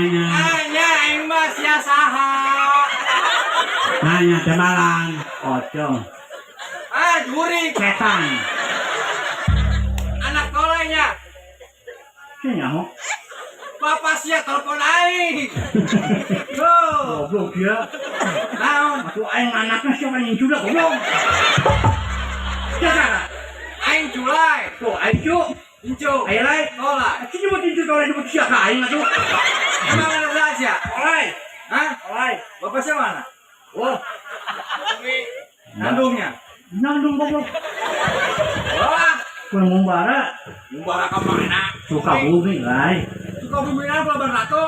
Nanya aing mah sia saha. Nanya teh Malang, pocong, Juri setan. anak kolenya. Sih nyaho. Bapak sia telepon aing. Tuh, Goblok dia. naon? Atuh aing anaknya siapa yang juga goblok. Jaga. Aing culai. Tuh aing cu. Incu. Aing lain. Kolai. Sini mau tinju kalau disebut siapa aing atuh. Emang anak rahasia? Olai. Hah? Olai. Bapak sia mana? Wah, Nandungnya. nandung goblok. Wah, Kurang membara. Mubarak ke mana? Sukabumi lain. Sukabumi kan Pelabuhan Ratu.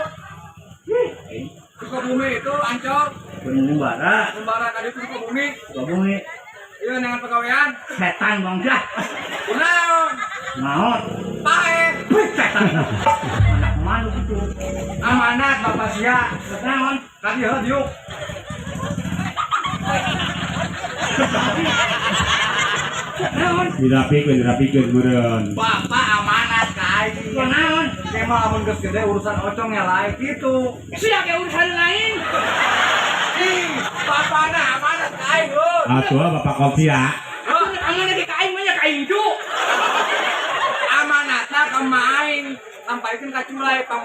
Sukabumi itu Ancol. Kurang membara. Mubarak tadi itu Sukabumi. Sukabumi. Iya dengan pegawaian. Setan bangsa. Kunaon? Naon? Pae. Wih, setan. Anak mana gitu? Amanat Bapak sia. Naon? Tadi diuk. Naon? Dirapikeun meureun. Bapak amanat ka aing. Naon? Kayak mah amun geus gede urusan ocongnya lain gitu. Siapa yang urusan lain? Ih, bapakna amanat ka aing lo. Atuh bapak kopi ya. Aman lagi kain banyak kain cu. Amanatna ka aing. Sampaikeun ka culai pang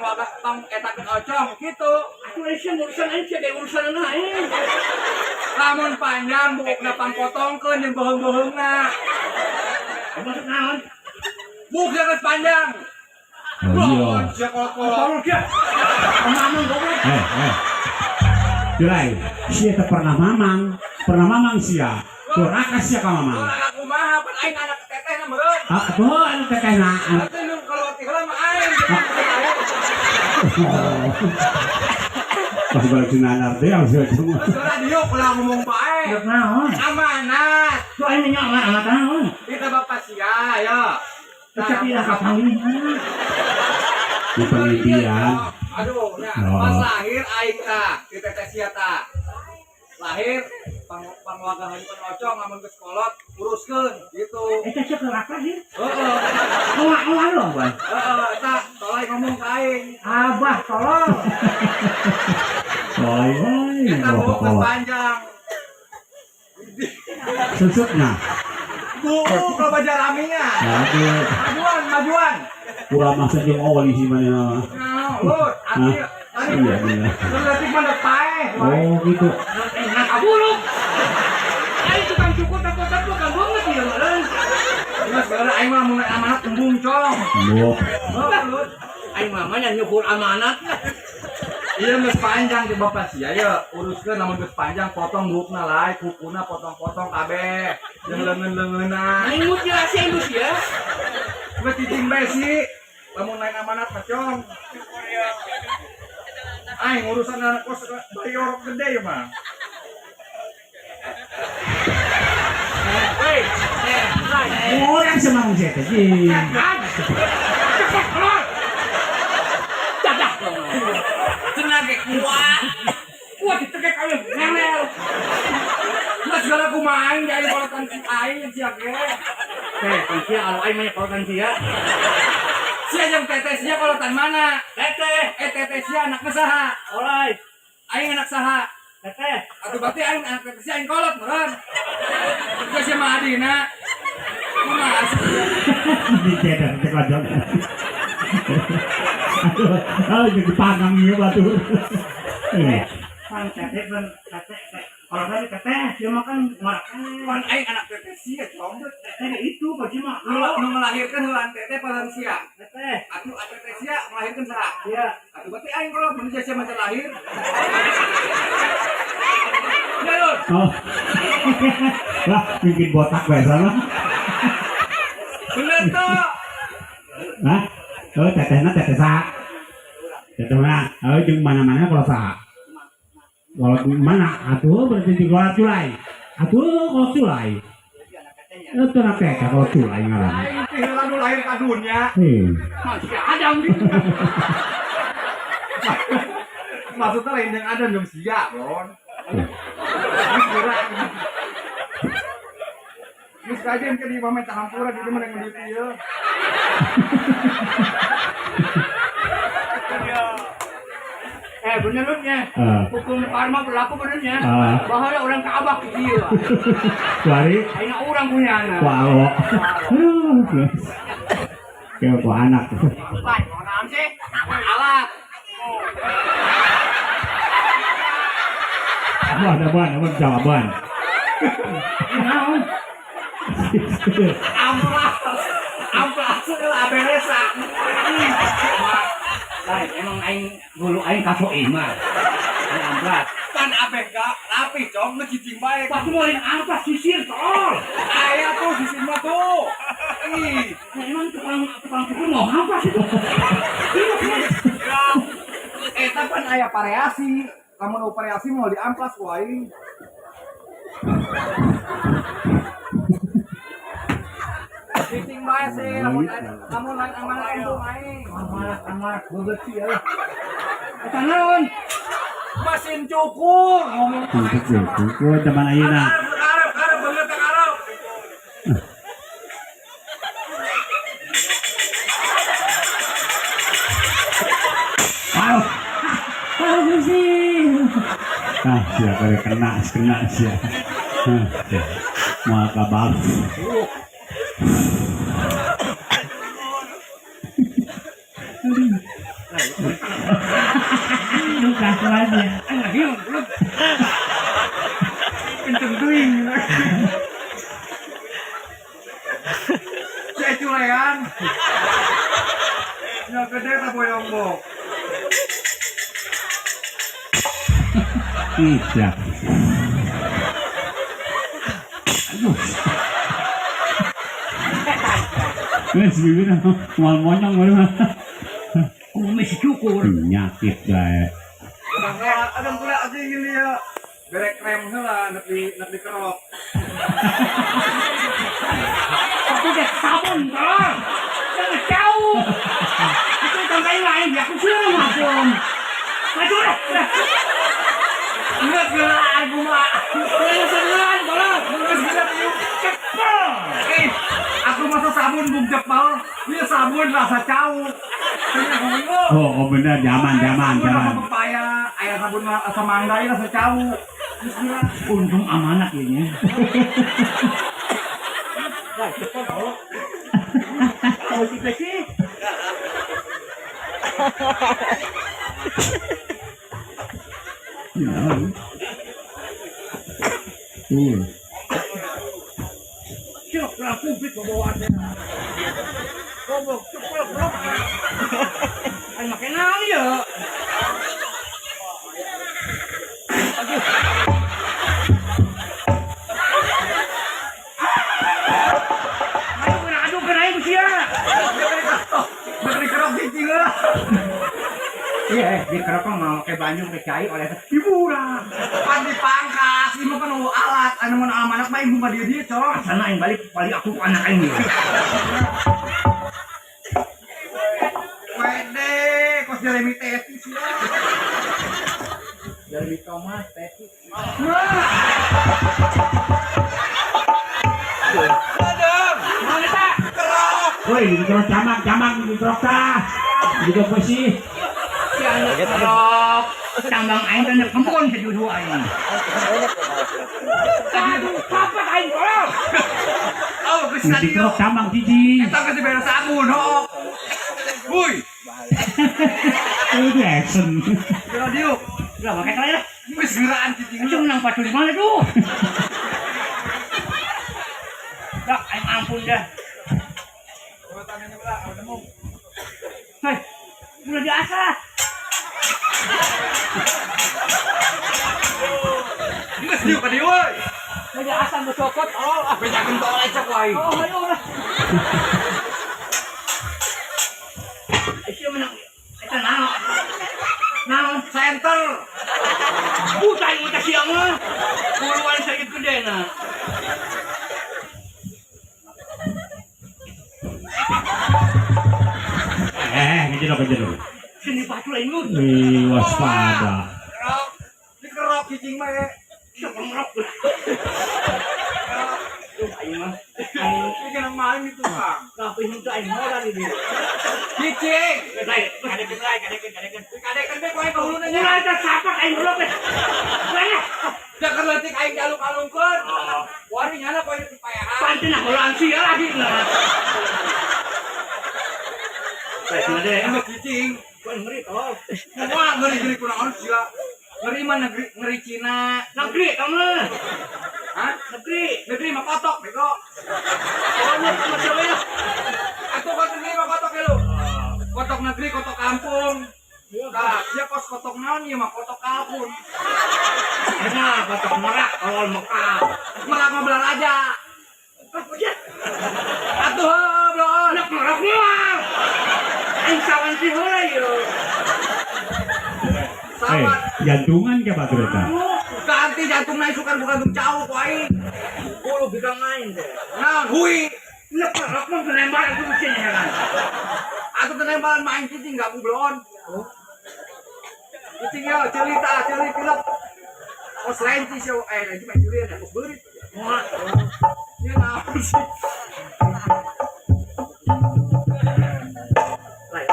etakeun ocong gitu. Aku Aisyah urusan lain siapa yang urusan lain? Lamun panjang bukna pangpotongkeun jeung beuheung-beuheungna. Maksud naon? Bukna geus panjang. Oh iya. Sia kolot-kolot. Tolong dia. Mamang goblok. Julai, sia teh pernah mamang sia. Duraka sia ka mamang. Orang aku mah pan aing anak tetehna meureun. Tuh anu tetehna. Atuh nu kalau tinggal mah aing. Pas balik sinanar teh harus cuma. Saudara diuk ulah ngomong bae. Maksud naon? Amanat. Tuh aing nanya anak naon? Kita bapak sia ya. Tapi dah kapang ini. Di penelitian. Aduh, ya, Oh. pas lahir aing tah, di teteh sia tah. Lahir pangwagahan penocong ngamun geus kolot uruskeun gitu. Eta sia kelapa sih. Heeh. Ngomong dong, Boy. Heeh, eta tolong ngomong ka aing. Abah tolong. Oi, Eta bapak buuk geus kolot. panjang. Susutna. Buuk loba jaraminya. Aduh, Majuan. kurang masa jeung oli sih mana. Nah, lut, ati tadi. Iya bener. Berarti mandek pae. Oh gitu. Nah, kaburuk. Aing tukang cukur takut kan banget ya, meureun. Geus gara aing mah mun amanat tembung cong. Bu. Oh, lut. Aing mah nya nyukur amanat. Iya geus panjang di bapak sia ya uruskeun lamun geus panjang potong buukna lae kukuna potong-potong kabeh jeung leungeun-leungeunna. Aing mutilasi lu sih ya. Geus cicing bae sih lamun lain amanat mah cong. Aing urusan anak kos bayi orok gede ya mah. Hei, Orang semang saya teh. Dadah. tenaga kuat. Kuat ditegek ayo ngelel. Mas gara kumaha aing jadi kolotan si aing sia ge. Kan sia alo aing mah kolotan sia. Sia jeung teteh sia kolotan mana? Teteh sia anakna saha? Olai. Aing anak saha? Teteh. Atuh berarti aing anak teteh sia aing kolot meureun. Geus sia mah adina. Kumaha sih? Di cedak teh kadang. Aduh, jadi panggang ieu batu. Pan teteh pan teteh. Kalau tadi teteh dia makan makan. Pan aing anak teteh sia cong. Teteh itu baju mah. Nu ngelahirkeun heulan teteh palan sia. Teteh. Atuh teteh sia ngelahirkeun saha? Iya. Atuh berarti aing kolot mun sia mah lahir. Jalur. Oh. Lah, bikin botak bae sana. Bener tuh. Hah? Oh, tetehna teteh sa. Tetehna, oh jeung mana-mana kalau sa. Kalau mana? Atuh berarti di luar culai. Atuh kalau culai. Itu nak teteh kalau culai ngaran. Aing teh heula nu lahir ka dunya. Masih ada di. Maksudnya lain yang ada belum siap, Ron. Mas gerak. Mas kajian ke di pamit hampura di mana yang di ieu. Benernya. Hukum karma berlaku benernya. Bahaya orang Ka'bah ke dia. Kuari. Aina orang punya anak. Wow. Kayak ku anak. Baik, mana sih? Alat. Abang jawaban. Amplas lah beresa. Lain emang aing dulu aing kasih imah. Amplas. Kan abeh gak rapi cong ngecicing baik. Pas mulai amplas sisir tol. Ayah tuh sisir mah tuh. Ih, Emang tukang cukur mau amplas itu. eta kan aya variasi. Lamun variasi mau diamplas wae. Cicing bae sih, lamun lain amanah itu aing. Amanat beget sih ya. Eta naon? Mesin cukur ngomong Cukup zaman ayeuna. Arab bener teh Arab. Wow. Siapa yang kena siapa. Mau kabar. Luka lagi. Kenceng duing. Saya culean. Ya gede tak boyong-boyong. Iya. Bibir mau monyong mana? Kumis cukur. Penyakit guys. Ada mulai aja gini ya. Berek krem heula nepi kerok. Tapi deh sabun tolong. Jangan jauh. Itu sampai lain ya kucing langsung. Maju deh. Enggak gila aku mah. Jangan tolong. Enggak gila yuk. Aku masa sabun bung jepal. Ini sabun rasa cau. Oh benar zaman. Pepaya, ayah sabun rasa mangga ini rasa cau. Untung amanat ini. Tahu sih. Ya. Tuh. Siapa publik bawaannya? Goblok, cepat. Ay makin naon ya. Aduh kena ibu sia. Negeri kerok cicing lah. Iya, di kerok mau pakai banyu pakai cai oleh hiburan. Pan dipangkas, ini mah kan alat. Anu mun amanat mah ibu mah dia cong. Sana yang balik aku ke anak ini. Wede, kos Jeremy tetis ya. Jeremy Thomas tetis. Mana tak? Woi, di terus camang di terus ta. Juga posisi. Ya kerok. Tambang aing teh kempon sejudu aing. Aduh, apa aing kerok? Oh, geus Di tadi terus camang jiji. eta geus beres sabun ho. Wuy, Itu action. kira diu. Udah pakai tadi lah. Geus geuraan cicing. Itu menang 45 tuh. Dah, aing ampun dah. Hei, udah biasa. Geus diu ka dieu euy. Udah asam bercokot. Oh, Beja gentol ecek wae. ayo lah. Itu menang. Itu naon Center. Bukan kita siang mah. Puluhan sakit gede nah. Kejedok. Sini batu lain lu. Waspada. Kerok. Dikerok cicing mah. Siapa ngerok? Tuh aing mah. Aing Ini kan main itu Kang. tapi itu aing moral di dia. Cicing. Kadekeun. Kadekan teh poe kaulu nya. Mulai teh sapak aing dulu teh. Banyak. Jangan leutik aing jaluk-alungkeun. Wari nyana poe dipayahan. Pantin aku lansi lagi nah. Baik deh. Emang cicing. Kau ngeri tol. Wah, ngeri-ngeri kunaon sila. Ngeri mah ngeri Cina. Negeri kamu. Hah? Negeri mah kotok bego. Kamu sama cewek. Aku kotok negeri mah kotok ya lu. Kotok negeri, kotok kampung. Nah, dia kos kotok naon ieu mah kotok kalpun. Nah, kotok merak kalau Mekah. Merak mah belar aja. Atuh blon. Nak merak mah. Aing sawan si heula yo. Sawan. jantungan ke Pak Greta? Ganti jantung naik sukan bukan untuk jauh ku aing. Kulo bigang main deh. Naon hui. Nak merak mah penembak itu mesin ya kan. Aku tenembalan main cicing enggak blon. Cicing yo cerita pilek. Oh selain cicing itu main curian ya, beurit. Muat. Ini naon sih? Lain.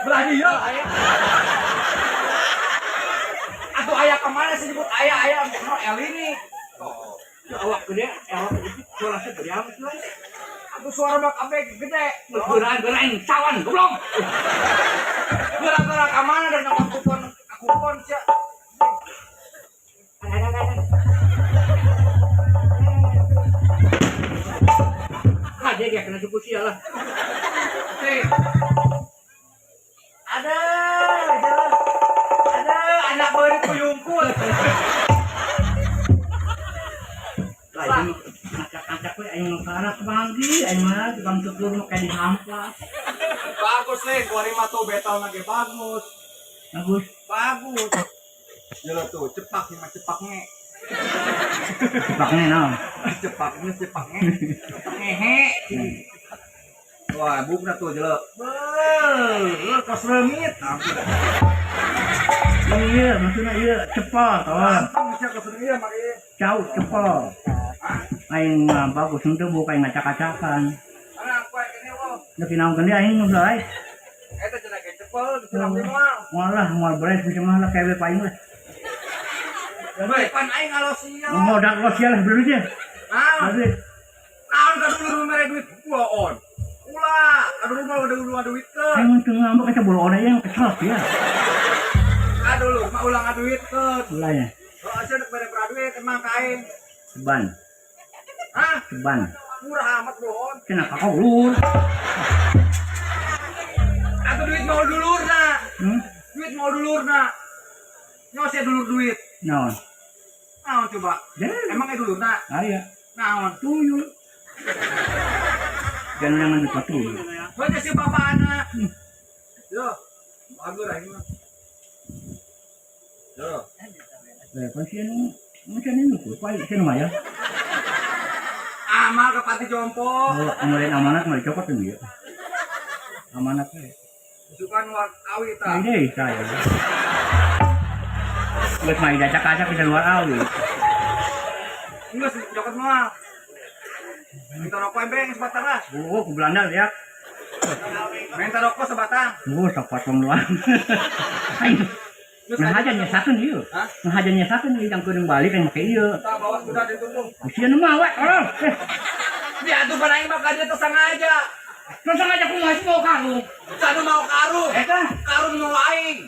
Berani yo aya. Atuh aya kemana sih nyebut aya no El ini. Ya awak gede, awak gede. Suara segede amat tuh. Atuh suara mak abe gede. Gerang-gerang cawan goblok. Gerak-gerak ka mana dan aku pon sia. Dia kena cukup sia lah. Teh. Ada anak beurit kuyungkul. Lain acak-acak we aing ngakarak manggi, aing mah tukang cukur mah kayak dihampas. Bagus teh, kuari mah tuh betal lagi bagus. Bagus. Bagus. Ya tuh, cepak sih mah cepaknya. Paknya naon? Cepaknya. Hehe. Wah, bukna tuh jelek. Kos leungit. Iya, maksudnya iya cepot, Langsung bisa kos leungit mah ieu. jauh cepot. Aing mah bagus untuk buka aing ngacak-acakan. Anak koe kene wo. Nek naon gede aing mah lain. Eta cenah ge cepel diceram di moal. Malah moal beres bisa mah lah kewe paing lah. Bae pan aing ngalosia. Modal lo sia lah beli dia. Naon? Beli. Naon ka dulu mere duit kuon. Ulah, aduh duit ke. Aing teu ngambek eta bolo ona yang kesel ya. Aduh mah ulang duit ke. Ulahnya. Kalau aja nek bare duit emang ka aing. Seban, Hah? seban. Murah amat bohon. Cenah kakak ulur. Atau duit mau dulurna. Hmm? Duit mau dulurna. Nyose dulur duit. Naon? Naon coba? Dah. Emang dulurna? Aya. Naon? Tuyul. Jangan yang mandi tuyul. Baca si bapak anak. Yo. Bagus lah ini mah. Yo. Pasien macam ini tuh, paling sih ya. Amal ke panti jompo. Mulai amanat mulai copot tuh ya. Amanat ya. Sukan awi ta. Ini saya. Buat main acak-acak bisa luar awi. Enggak sih cokot mah. Minta rokok embeng sebatang lah. Oh, ke Belanda ya. Minta rokok sebatang. Oh, sapat luar. Nah hajannya satu nih yuk. Hah? Nah hajannya satu nih yang kuning balik yang pakai iya. Kita bawa sudah ditutup. Usia nama wek. Dia tuh panaing bakal dia tersangga aja. Terus aja aku masih mau kamu. Sanu mau karung. Eta. Karung mau aing.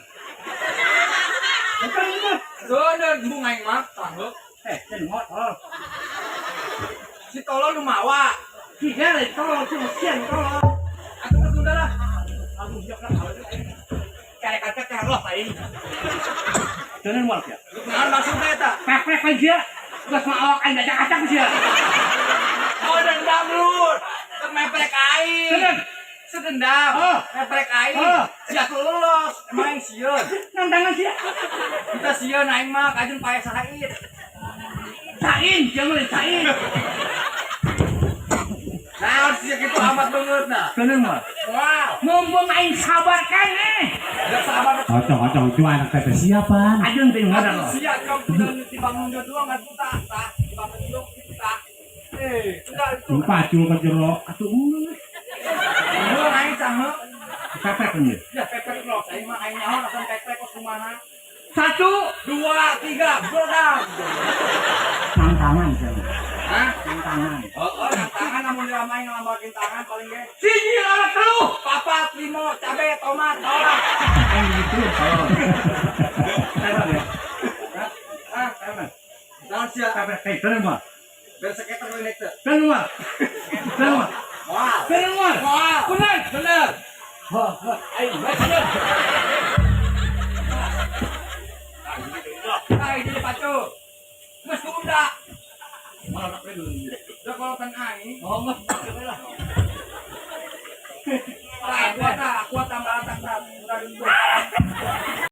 Bukan ini. Doner bunga aing mah sanggup. Sen motor. Si tolol lu mawa. Tiga lagi tolong cuma sian tolong. Aku ketunda lah. Aduh siap lah. Kayak kacak harus aing. Jangan mual ya. Nah maksudnya eta. Pek-pek aja. Gas mau awak aing acak-acak sih. Oh dendam lu. Meprek aing. Sedendam. Oh. Meprek aing. Oh. Sia lolos. Emang aing sieun. Nantangan sih. Kita sieun aing mah kajun pae Said. Sain, jangan sain. Nah, harus gitu amat banget nah. Jangan mual. Wow. mumpung aing sabar kan Ya sabar. Ocong cuma anak teteh siapa? ajun teh ngaran lo Siap kau sudah dibangun dua nggak tuh tak dibangun dulu kita. Sudah itu. Lupa cul ke jero. atuh Lu naik cang. pepek nih Ya pepek lo, saya mah aing nyaho akan pepek kok kumana. 1 2 3 brodang. tangan jangan Hah? tangan Oh, tangan namun ramai ngelambakin tangan paling ge. siji alat telu Papat, limo, cabe, tomat, bawang. aing gitu kalau Ah, teman. Jangan sia. pepek kayak terima Biar sekitar ini teh. terima Wah. terima Wah. benar Bener. Ayo, bener. Ay, di pacu. Mas kuda. Malah tak pedul. Dah kalau kan ai. Oh, mas. Kuat tambah tak.